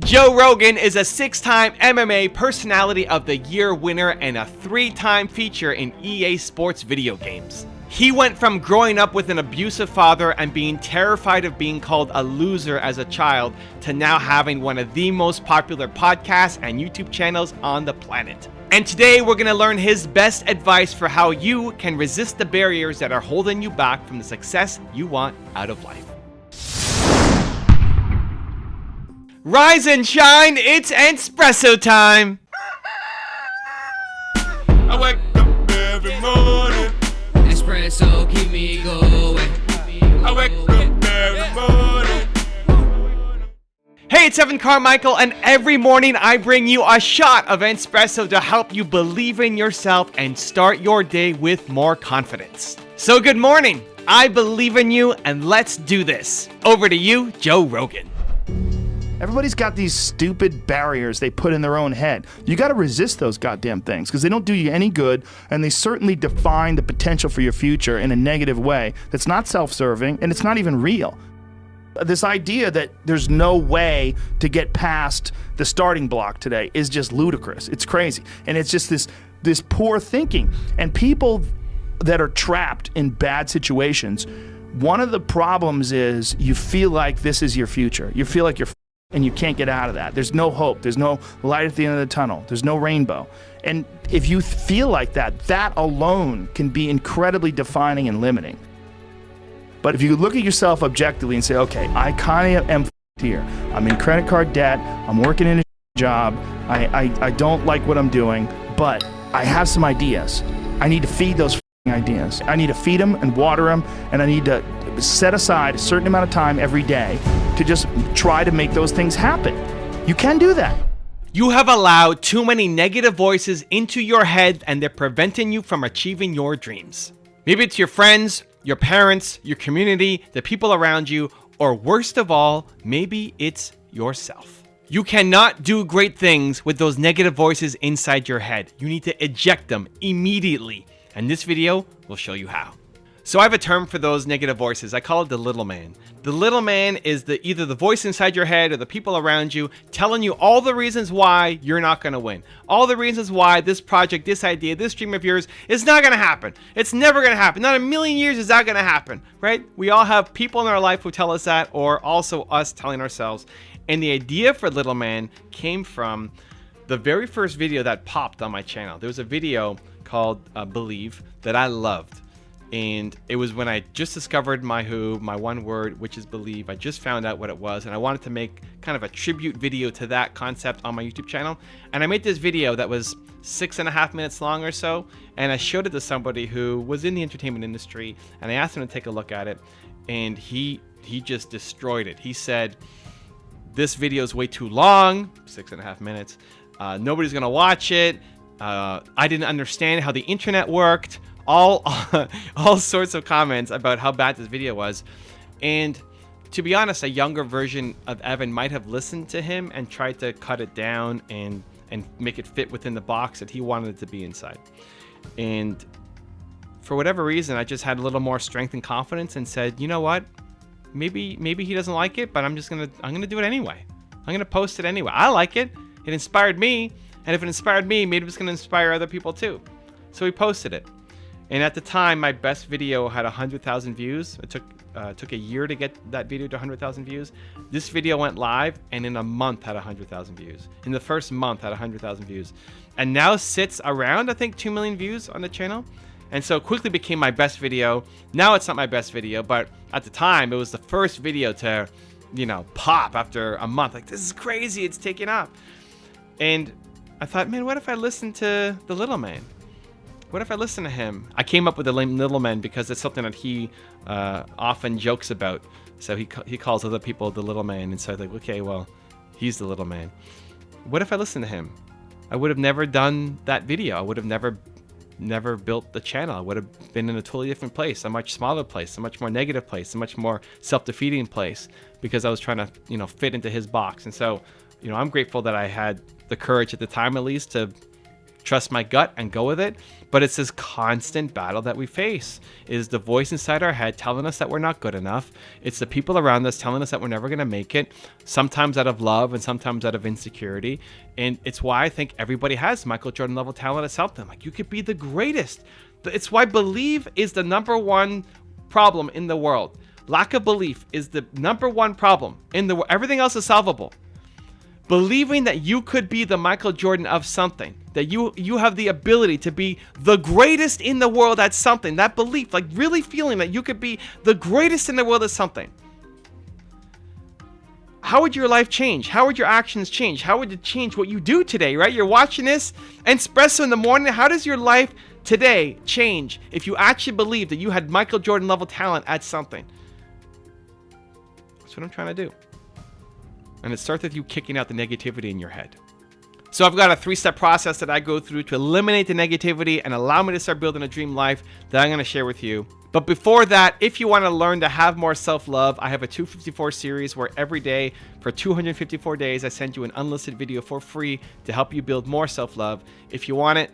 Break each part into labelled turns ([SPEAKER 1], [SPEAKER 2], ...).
[SPEAKER 1] Joe Rogan is a 6-time MMA Personality of the Year winner and a 3-time feature in EA Sports video games. He went from growing up with an abusive father and being terrified of being called a loser as a child to now having one of the most popular podcasts and YouTube channels on the planet. And today we're going to learn his best advice for how you can resist the barriers that are holding you back from the success you want out of life. Rise and shine, it's Entspresso time!
[SPEAKER 2] I wake up every morning.
[SPEAKER 3] Espresso keep me going.
[SPEAKER 2] I wake up every morning.
[SPEAKER 1] Hey, it's Carmichael, and every morning I bring you a shot of Entspresso to help you believe in yourself and start your day with more confidence. So good morning, I believe in you, and let's do this. Over to you, Joe Rogan.
[SPEAKER 4] Everybody's got these stupid barriers they put in their own head. You got to resist those goddamn things because they don't do you any good, and they certainly define the potential for your future in a negative way that's not self-serving and it's not even real. This idea that there's no way to get past the starting block today is just ludicrous. It's crazy. And it's just this poor thinking. And people that are trapped in bad situations, one of the problems is you feel like this is your future. You feel like you're and you can't get out of that. There's no hope. There's no light at the end of the tunnel. There's no rainbow. And if you feel like that, that alone can be incredibly defining and limiting. But if you look at yourself objectively and say, okay, I kind of am here. I'm in credit card debt. I'm working in a job. I don't like what I'm doing, but I have some ideas. I need to feed those ideas. I need to feed them and water them, and I need to set aside a certain amount of time every day to just try to make those things happen. You can do that.
[SPEAKER 1] You have allowed too many negative voices into your head, and they're preventing you from achieving your dreams. Maybe it's your friends, your parents, your community, the people around you, or worst of all, maybe it's yourself. You cannot do great things with those negative voices inside your head. You need to eject them immediately, and this video will show you how. So I have a term for those negative voices. I call it the little man. The little man is either the voice inside your head or the people around you telling you all the reasons why you're not going to win. All the reasons why this project, this idea, this dream of yours is not going to happen. It's never going to happen. Not a million years is that going to happen, right? We all have people in our life who tell us that, or also us telling ourselves. And the idea for little man came from the very first video that popped on my channel. There was a video called Believe that I loved. And it was when I just discovered my one word, which is believe. I just found out what it was, and I wanted to make kind of a tribute video to that concept on my YouTube channel. And I made this video that was 6.5 minutes long or so, and I showed it to somebody who was in the entertainment industry, and I asked him to take a look at it, and he just destroyed it. He said, this video is way too long, 6.5 minutes. Nobody's gonna watch it. I didn't understand how the internet worked. All sorts of comments about how bad this video was. And to be honest, a younger version of Evan might have listened to him and tried to cut it down and make it fit within the box that he wanted it to be inside. And for whatever reason, I just had a little more strength and confidence and said, you know what? Maybe he doesn't like it, but I'm gonna do it anyway. I'm gonna post it anyway. I like it. It inspired me, and if it inspired me, maybe it's gonna inspire other people too. So we posted it. And at the time, my best video had 100,000 views. It took a year to get that video to 100,000 views. This video went live, and in a month had 100,000 views. In the first month had 100,000 views. And now sits around, I think, 2 million views on the channel. And so it quickly became my best video. Now it's not my best video, but at the time, it was the first video to, pop after a month. Like, this is crazy, it's taking off. And I thought, man, what if I listened to the little man? What if I listen to him? I came up with the little man because it's something that he often jokes about. So he calls other people the little man. And so I'm like, okay, well, he's the little man. What if I listened to him? I would have never done that video. I would have never built the channel. I would have been in a totally different place, a much smaller place, a much more negative place, a much more self-defeating place, because I was trying to, fit into his box. And so, I'm grateful that I had the courage at the time, at least, to trust my gut and go with it. But it's this constant battle that we face, is the voice inside our head telling us that we're not good enough. It's the people around us telling us that we're never going to make it, sometimes out of love and sometimes out of insecurity. And it's why I think everybody has Michael Jordan level talent at something. Like, you could be the greatest. It's why believe is the number one problem in the world. Lack of belief is the number one problem in the world. Everything else is solvable. Believing that you could be the Michael Jordan of something, that you have the ability to be the greatest in the world at something, that belief, like really feeling that you could be the greatest in the world at something. How would your life change? How would your actions change? How would it change what you do today, right? You're watching this Entspresso in the morning. How does your life today change if you actually believe that you had Michael Jordan level talent at something? That's what I'm trying to do. And it starts with you kicking out the negativity in your head. So I've got a 3-step process that I go through to eliminate the negativity and allow me to start building a dream life that I'm going to share with you. But before that, if you want to learn to have more self-love, I have a 254 series where every day for 254 days, I send you an unlisted video for free to help you build more self-love. If you want it,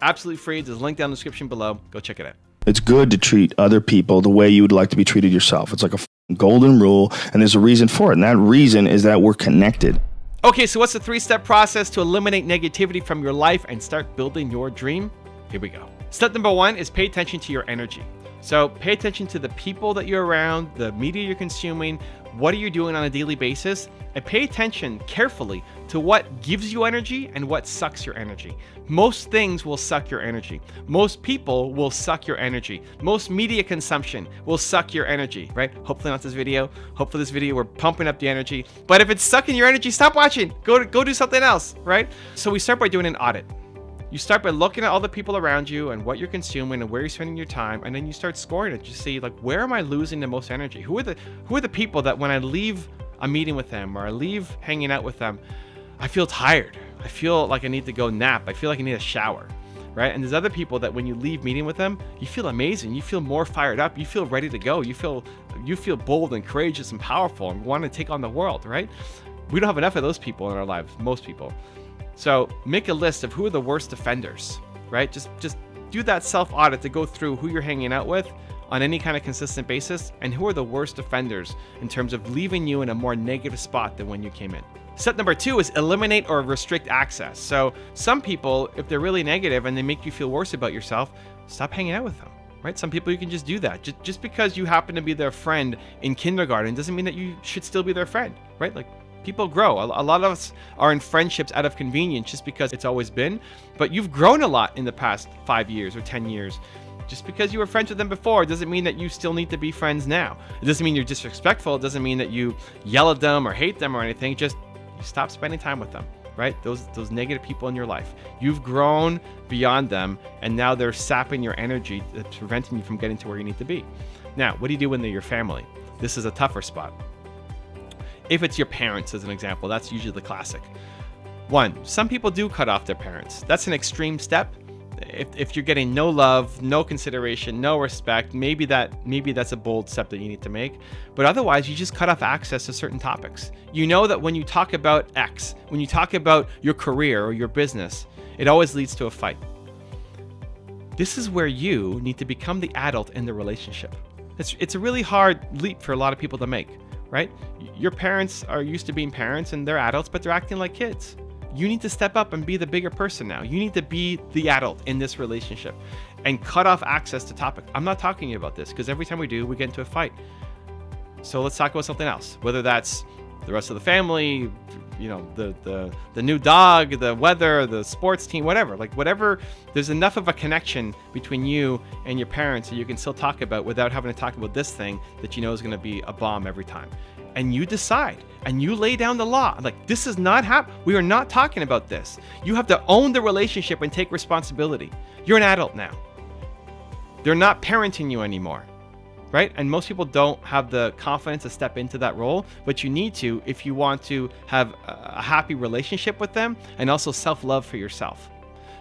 [SPEAKER 1] absolutely free. There's a link down in the description below. Go check it out.
[SPEAKER 4] It's good to treat other people the way you would like to be treated yourself. It's like a golden rule, and there's a reason for it. And that reason is that we're connected.
[SPEAKER 1] Okay, so what's the 3-step process to eliminate negativity from your life and start building your dream? Here we go. Step number 1 is pay attention to your energy. So pay attention to the people that you're around, the media you're consuming, what are you doing on a daily basis, and pay attention carefully to what gives you energy and what sucks your energy. Most things will suck your energy. Most people will suck your energy. Most media consumption will suck your energy, right? Hopefully not this video. Hopefully this video, we're pumping up the energy. But if it's sucking your energy, stop watching. Go do something else, right? So we start by doing an audit. You start by looking at all the people around you and what you're consuming and where you're spending your time, and then you start scoring it. You see, like, where am I losing the most energy? Who are the people that when I leave a meeting with them or I leave hanging out with them, I feel tired. I feel like I need to go nap. I feel like I need a shower, right? And there's other people that when you leave meeting with them, you feel amazing. You feel more fired up. You feel ready to go. You feel bold and courageous and powerful and want to take on the world, right? We don't have enough of those people in our lives, most people. So make a list of who are the worst offenders, right? Just do that self-audit to go through who you're hanging out with on any kind of consistent basis and who are the worst offenders in terms of leaving you in a more negative spot than when you came in. Step number 2 is eliminate or restrict access. So some people, if they're really negative and they make you feel worse about yourself, stop hanging out with them, right? Some people you can just do that. Just because you happen to be their friend in kindergarten doesn't mean that you should still be their friend, right? Like, people grow. A lot of us are in friendships out of convenience just because it's always been, but you've grown a lot in the past 5 years or 10 years. Just because you were friends with them before doesn't mean that you still need to be friends now. It doesn't mean you're disrespectful. It doesn't mean that you yell at them or hate them or anything. Just you stop spending time with them, right? Those negative people in your life. You've grown beyond them, and now they're sapping your energy, preventing you from getting to where you need to be. Now, what do you do when they're your family? This is a tougher spot. If it's your parents, as an example, that's usually the classic. 1, some people do cut off their parents. That's an extreme step. If you're getting no love, no consideration, no respect, maybe that's a bold step that you need to make. But otherwise, you just cut off access to certain topics. You know that when you talk about X, when you talk about your career or your business, it always leads to a fight. This is where you need to become the adult in the relationship. It's a really hard leap for a lot of people to make. Right? Your parents are used to being parents and they're adults, but they're acting like kids. You need to step up and be the bigger person now. You need to be the adult in this relationship and cut off access to topic. I'm not talking to you about this because every time we do, we get into a fight. So let's talk about something else, whether that's the rest of the family, you know, the new dog, the weather, the sports team, whatever. Like whatever, there's enough of a connection between you and your parents that you can still talk about without having to talk about this thing that you know is going to be a bomb every time. And you decide and you lay down the law. Like, this is not we are not talking about this. You have to own the relationship and take responsibility. You're an adult now. They're not parenting you anymore. Right? And most people don't have the confidence to step into that role, but you need to if you want to have a happy relationship with them and also self-love for yourself.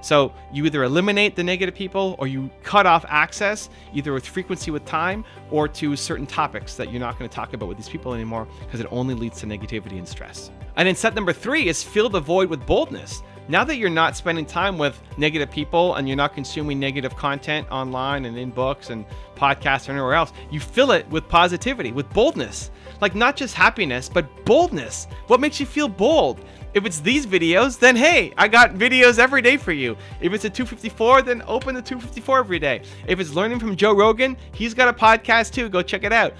[SPEAKER 1] So you either eliminate the negative people or you cut off access, either with frequency with time or to certain topics that you're not going to talk about with these people anymore because it only leads to negativity and stress. And then step number 3 is fill the void with boldness. Now that you're not spending time with negative people and you're not consuming negative content online and in books and podcasts or anywhere else, you fill it with positivity, with boldness. Like not just happiness, but boldness. What makes you feel bold? If it's these videos, then hey, I got videos every day for you. If it's a 254, then open the 254 every day. If it's learning from Joe Rogan, he's got a podcast too. Go check it out.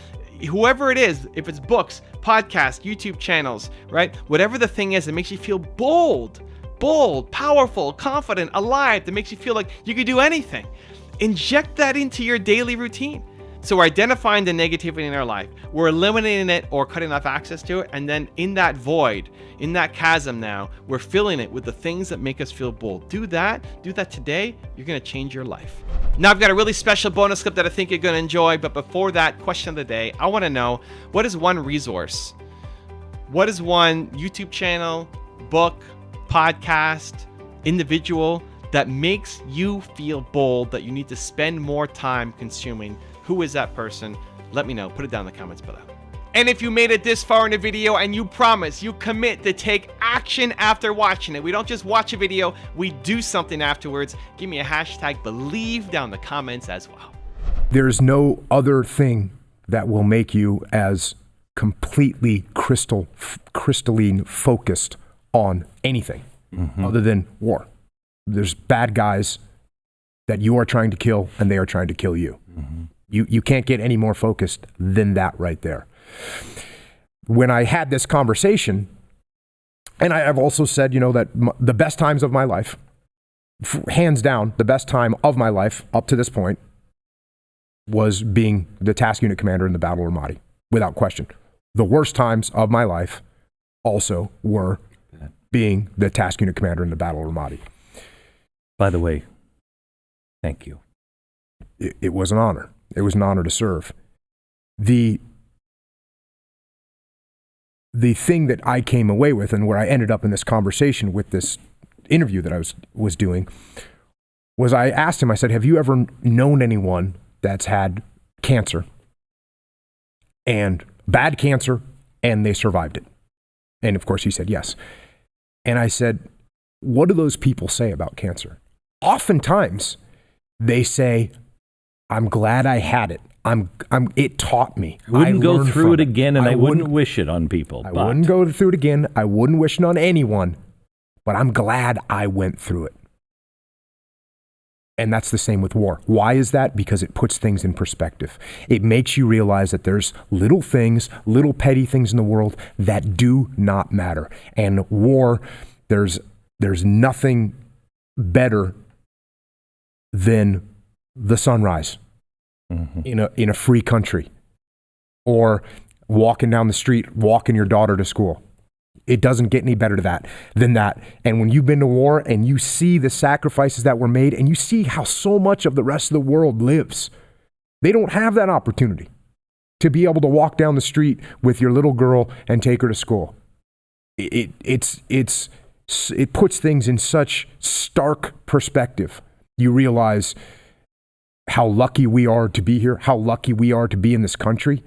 [SPEAKER 1] Whoever it is, if it's books, podcasts, YouTube channels, right? Whatever the thing is that makes you feel bold, powerful, confident, alive, that makes you feel like you could do anything. Inject that into your daily routine. So we're identifying the negativity in our life. We're eliminating it or cutting off access to it. And then in that void, in that chasm now, we're filling it with the things that make us feel bold. Do that today. You're going to change your life. Now I've got a really special bonus clip that I think you're going to enjoy. But before that, question of the day, I want to know, what is one resource? What is one YouTube channel, book, podcast, individual that makes you feel bold that you need to spend more time consuming? Who is that person? Let me know. Put it down in the comments below. And if you made it this far in the video and you promise, you commit to take action after watching it, we don't just watch a video, we do something afterwards, give me a hashtag believe down in the comments as well.
[SPEAKER 5] There's no other thing that will make you as completely crystalline focused on anything other than war. There's bad guys that you are trying to kill and they are trying to kill you. You can't get any more focused than that right there. When I had this conversation, and I've also said, that the best times of my life, hands down, the best time of my life up to this point was being the task unit commander in the Battle of Ramadi, without question. The worst times of my life also were being the task unit commander in the Battle of Ramadi.
[SPEAKER 6] By the way, thank you.
[SPEAKER 5] It was an honor. It was an honor to serve. The thing that I came away with, and where I ended up in this conversation with this interview that I was doing, was I asked him, I said, have you ever known anyone that's had cancer, and bad cancer, and they survived it? And of course he said yes. And I said, what do those people say about cancer? Oftentimes they say, I'm glad I had it. It taught me.
[SPEAKER 6] I wouldn't go through it again, and I wouldn't wish it on people.
[SPEAKER 5] I wouldn't go through it again. I wouldn't wish it on anyone, but I'm glad I went through it. And that's the same with war. Why is that? Because it puts things in perspective. It makes you realize that there's little things, little petty things in the world that do not matter. And war, there's nothing better than the sunrise in a free country, or walking down the street, walking your daughter to school. It doesn't get any better than that. And when you've been to war and you see the sacrifices that were made, and you see how so much of the rest of the world lives, they don't have that opportunity to be able to walk down the street with your little girl and take her to school. It puts things in such stark perspective. You realize how lucky we are to be here, how lucky we are to be in this country.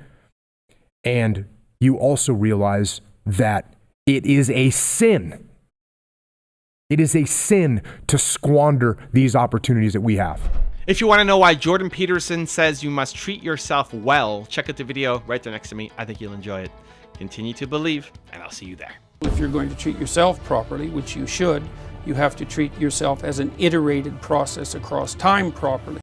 [SPEAKER 5] And you also realize that it is a sin. It is a sin to squander these opportunities that we have.
[SPEAKER 1] If you want to know why Jordan Peterson says you must treat yourself well, check out the video right there next to me. I think you'll enjoy it. Continue to believe, and I'll see you there.
[SPEAKER 7] If you're going to treat yourself properly, which you should, you have to treat yourself as an iterated process across time properly.